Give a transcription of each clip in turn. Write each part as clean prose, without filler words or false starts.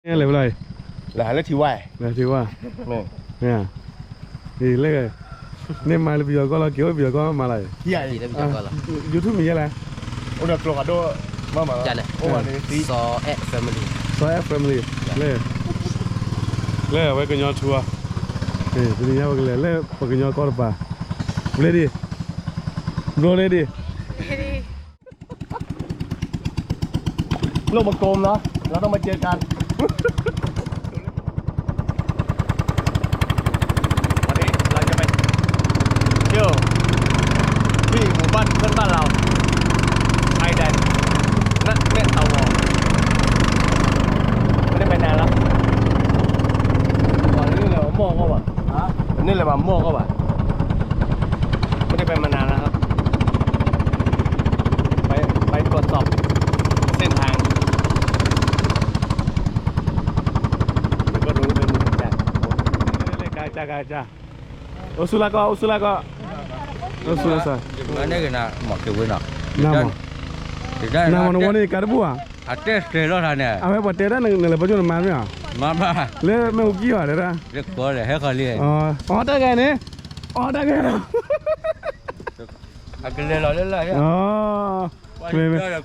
เนี่ยเลยอะไรlà lấy thì hoài นะที่ว่า này เนี่ยดีเลยเนี่ยมาเลยพี่ก็เราเกี่ยวพี่ก็มาเลย thì Thì ai nó bị chậm gọi là YouTube มีอะไร ông đặt lọc đô mà Chà này ông mà đi So at family ซอยแอปแฟมิลี่เล่ไว้กันยอชัวทีนี้ว่ากันเล่ปกันยอก็รป่ะเล่ดิโรเล่ดิ โลกมันกลมเนาะเราต้องมาเจอกันวันนี้เราจะไปเที่ยวที่หมู่บ้านเพื่อนบ้านเราชายแดนณแม่ตะวอไม่ได้ไปนานแล้ววันนี้เราม่วงก็ว่ะวันนี้เรามาม่วงก็ว่ะไม่ได้ไปมานานแล้วครับไปตรวจสอบเส้นทางก็รู้เป็นแต่กาจ้าอุสุลาก็อุสุลาซะ Mana kena mak kewe nak. nama Dan nama nomor ni karbu ah atas trailer sana. apa betul dah nang baju nama ni ah Mama le me uki ah dah dia call he kali. oh dah kan ni oh dah kan Aku le lah ya. oh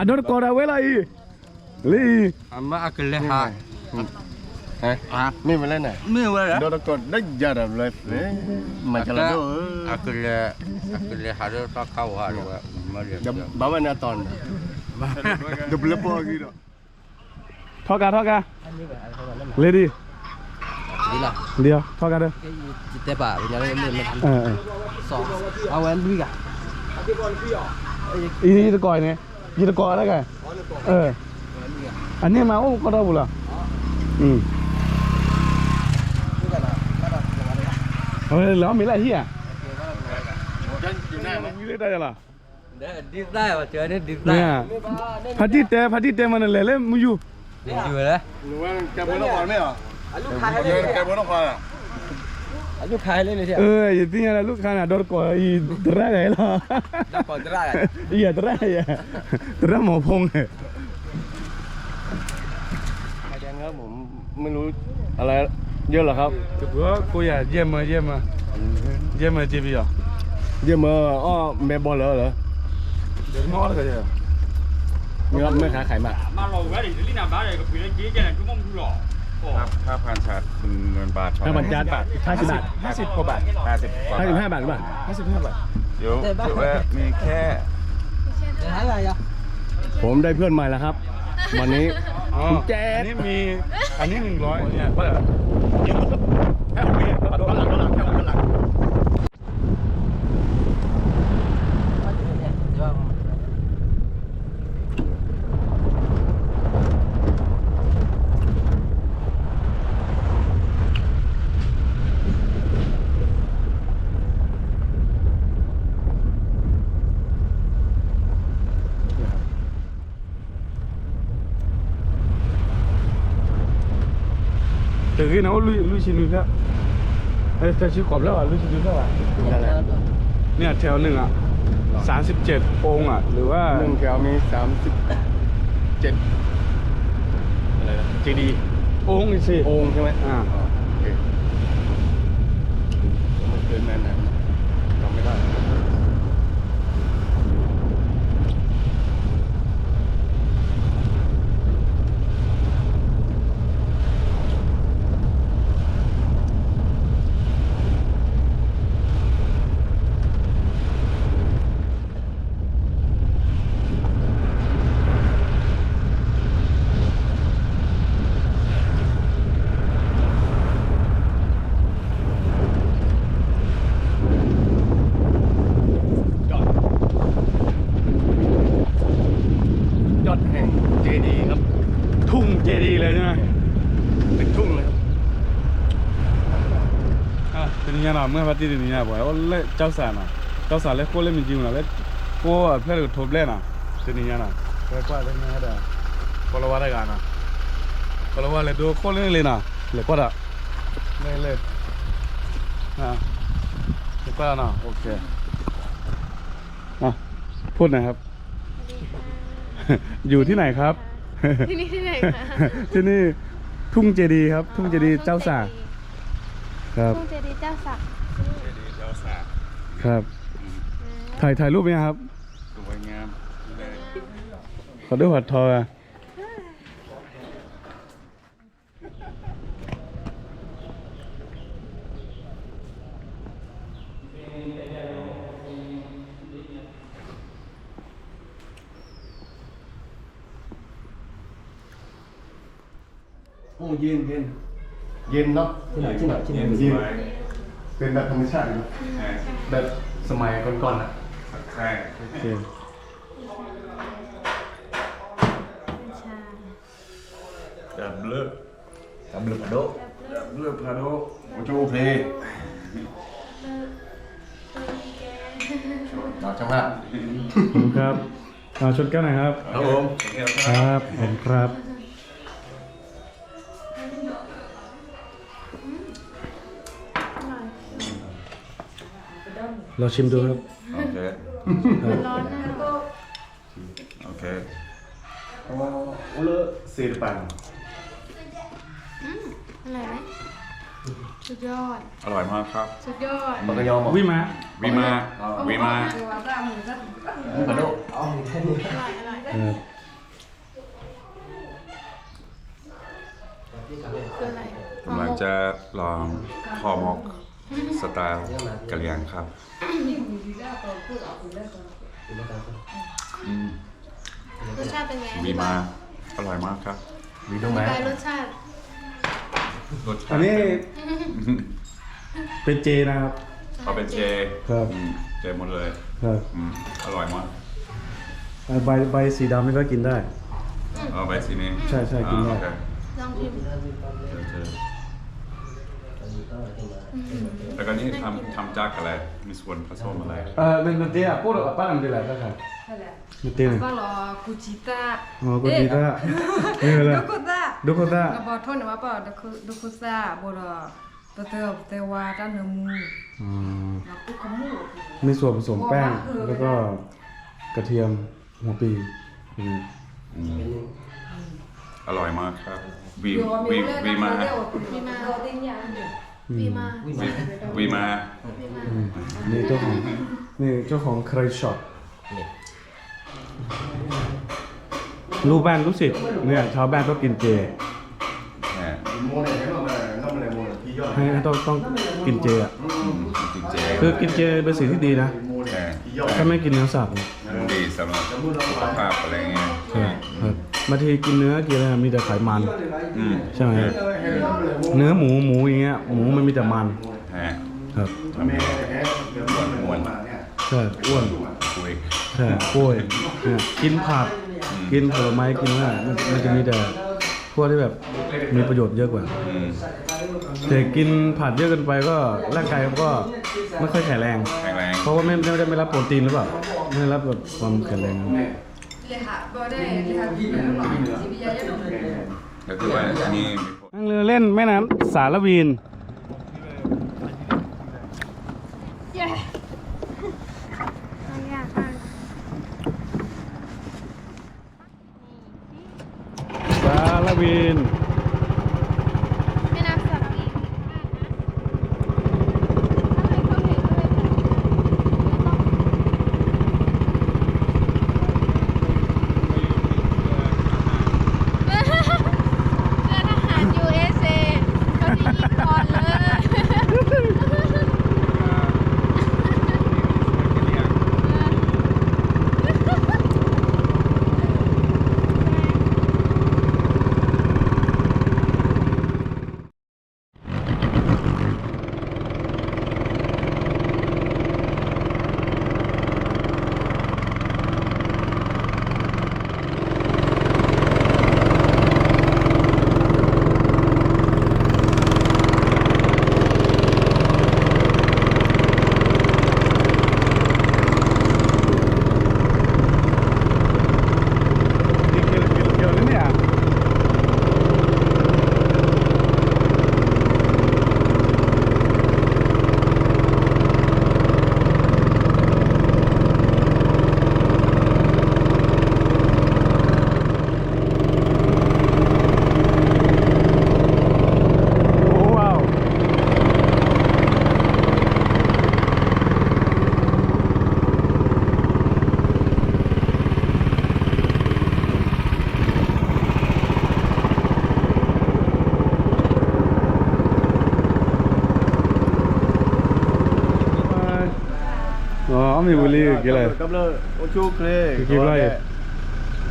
ada kau dah wela i li Amma aku le ha.นี่มาเล่นไหน Ni wala. โดนกดได้ยาดับเลยมาจะละด้วย Aku le harus tak kau harus. Mari. เดี๋ยวบ้าวันนี้ตอนเดี๋ยวเปลือกพอกี่ดอก ทอกาเลยดิ Jadi lah. เดียวทอกาเด้อ Kita pak punya ni. สอง So awan beli kah? อีนี่ตะกอยเนี่ยยีตะกอยได้ไงอันนี้มาโอ้ก็ได้บุล่ะเฮ้ยแล้วมีอะไรเฮีย อยู่หน้ามั้ย มีอะไรได้ล่ะ Dis dah macam ni dis เนี่ย dah. พัดที่เตมันเลยมึงอยู่ Dis juga lah. หนูว่าแกบนนครไหมเหรอแกบนนครอ่ะ Aku khai lên ni อย่าทิ้งอะไรลูกค้าน่ะดอร์กอยตระไงล่ะ Dah kau terah kan? iyaตระหมอพงษ์ อาจารย์ครับผมไม่รู้อะไรเยอะหรอครับ กูอยากเยี่ยมมาจีบีอ่ะ เยี่ยมมาอ้อแม่บอลเหรอ เดี๋ยวมอแล้วก็จะ มีครับแม่ค้าขายหมาก มาเราไว้ดิลินาบ้าเลยก็คุยได้กี่แกก็มั่งดูหรอ ถ้าพันชาติเงินบาท 5,000 บาท50 บาท 50 กว่าบาท 50 กว่าบาท 55 บาทหรือเปล่า55 บาท เดี๋ยวว่ามีแค่ Dah lah ya. ผมได้เพื่อนใหม่แล้วครับ วันนี้ แจ๊ดอันนี้100เนี่ยก็แต่คือน้องลุยชินุก็แต่ชื่อขอบแล้วอ่ะลุยชินุก็เนี่ยแถวหนึ่งอ่ะ37องค์อ่ะหรือว่า หนึ่งแถวมี37อะไรนะเจดี องค์อีกสิ องค์ใช่ไหม โอเค มันเกินแม่นะจำไม่ได้ยอดแห่งเจดีครับ ทุ่งเจดีเลยใช่ไหม เป็นทุ่งเลยครับ ทีนี้นะเมื่อพัดที่นี่นะบอกว่าเล่เจ้าสารเล่โคเล่มีจริงนะเล่โคเพื่อนทบเล่นะทีนี้นะเพื่อนกว่าเล่นง่ายได้พอเราว่าได้กันนะพอเราว่าเล่ดูโคเล่เลยนะเล่ก็ได้เล่ก็นะโอเคพูดนะครับ อยู่ที่ไหนครับ ที่นี่ที่ไหนคะ ที่นี่ ทุ่งเจดีย์ครับ ทุ่งเจดีย์เจ้าสาครับ ทุ่งเจดีย์เจ้าสัก เจดีย์เจ้าสา ครับถ่ายรูปไหมครับ สวยงามเลย ขอด้วยหัดทออ่ะโอ้เย็นเย็น เย็นเนาะที่ไหน เย็นสบาย เป็นแบบธรรมชาตินะ ใช่ แบบสมัยก่อนๆนะ ใช่ โอเค จับเลือก กับเรือปะโด จับเลือกพาโดโอโจเพล ดอกจังหวะ ขอบคุณครับชนแก้วหน่อยครับ ครับผม ครับผมครับ เราชิมดูครับ โอเค ร้อนนะ โอเค อุลเซรปัน อร่อยไหมสุดยอด อร่อยมากครับ สุดยอด มันก็ยอมบอก วิมา วีมาวีมา ปะโด อร่อยอร่อย ครับ คืออะไร กำลังจะลองห่อหมกสไตล์กะเหรี่ยงครับอืม รสชาติเป็นไง วีมาอร่อยมากครับ มีตรงไหน ไปรสชาติ รสชาติ อันนี้เป็นเจนะครับ เขาเป็นเจ ครับ อืมเจหมดเลย ครับ อืมอร่อยมาก ใบสีดำนี่ก็กินได้ เอาไปที่นี่ ใช่ใช่กินได้ โอเค ลองชิม เจอแล้วก็นี่ทำจากอะไร มีส่วนผสมอะไร เป็นเจอ่ะพูดกับป้าหนังเจแหละครับเป็นเจ Kalau kucita. อ๋อกุจิตะนี่เลย Dukuta. ดุกตะ Ngapa thon apa dukuta bodo. Tetep tewa dan nemu. อ๋อ Aku kamu. มีส่วนผสมแป้ง แล้วก็กระเทียมหัวปีอืม อืมอร่อยมากครับวี Yo วี ambil วีมา วีมา อืม วีมา วีมา อืมนี่เจ้าของนี่เจ้าของใครช็อตลูกบ้านลูกศิษย์เนี่ยชาวบ้านต้องกินเจ แหม โมเนี่ยเห็นว่ามันน้ำอะไรโมเนี่ยพี่ยอด ให้ต้องกินเจอ่ะ จริงเจ คือกินเจเป็นสิ่งที่ดีนะ แหม ถ้าไม่กินเนื้อสัตว์เนี่ย มันดีสำหรับสุขภาพอะไรเงี้ย ครับบางทีกินเนื้อกินอะไรมีแต่ไขมัน อืม ใช่ไหมครับเนื้อหมูอย่างเงี้ยหมูมันมีแต่มัน แหม ครับ ทำให้มวน ใช่อ้วน คุย ใช่กล้วยเนี่ยกินผักกินผลไม้กินอะไรมันจะมีแต่พวกที่แบบมีประโยชน์เยอะกว่า อืม แต่กินผัดเยอะเกินไปก็ร่างกายมันก็ไม่ค่อยแข็งแรง แข็งแรง เพราะว่าไม่ได้รับโปรตีนหรือเปล่าไม่ได้รับแบบความแข็งแรง Lihat bodo lihat. Biaya dong. ก็คือว่าอันนี้ นั่งเรือเล่นแม่น้ำสารวีน เย้ไม่ยากมาก สารวีน แม่น้ำสารวีมากนะถ้าใครเขาเห็นก็เลยเรือทหาร USA เขาจะยิงคอ Đó mình vừa đi cái này. Cấp lơ ô chú kê. Cái kia lại.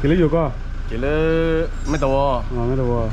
Cái lấy vô có. Cái lơ mấy tàu. Mấy tàu.